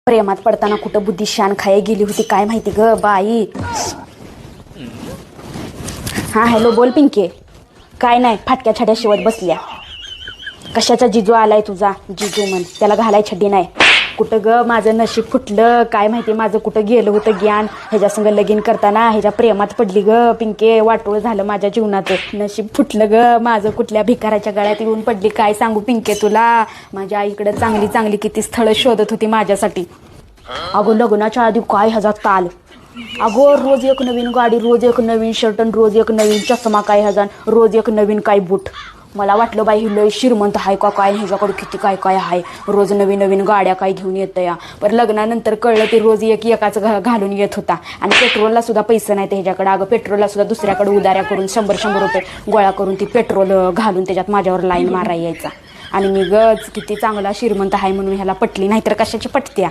प्रेमात पडताना कुठं बुद्धी शान खाय गेली होती काय माहिती ग बाई. हा हॅलो बोल पिंके. काय नाही फाटक्या छड्या शिवत बसल्या. कशाचा जिजू आलाय तुझा जिजू म्हण त्याला घालाय छड्डी नाही. कुठं ग माझं नशीब फुटलं काय माहिती माझं कुठं गेलं होतं ज्ञान. ह्याच्या संग लगीन करताना ह्याच्या प्रेमात पडली ग पिंके. वाटोळ झालं माझ्या जीवनाचं. नशीब फुटलं ग माझं कुठल्या भिकाराच्या गळ्यात येऊन पडली काय सांगू पिंके तुला. माझ्या आईकडे चांगली चांगली किती स्थळं शोधत होती माझ्यासाठी. अगो लग्नाच्या आधी काय ह्याचा ताल. अगो रोज एक नवीन गाडी रोज एक नवीन शर्ट रोज एक नवीन चष्मा काय ह्याचा रोज एक नवीन काय बूट. मला वाटलं बाई ही लय श्रीमंत आहे का काय ह्याच्याकडे किती काय काय आहे. रोज नवीन नवीन गाड्या काय घेऊन येतं या. पण लग्नानंतर कळलं ते रोज एकाच घालून येत होता. आणि पेट्रोलला सुद्धा पैसे नाही ह्याच्याकडे. अगं पेट्रोलला सुद्धा दुसऱ्याकडे उदाऱ्या करून 100 रुपये गोळा करून ती पेट्रोल घालून त्याच्यात माझ्यावर लाईन मारायला यायचा. आणि मी गच किती चांगला श्रीमंत आहे म्हणून ह्याला पटली नाहीतर कशाची पटत्या.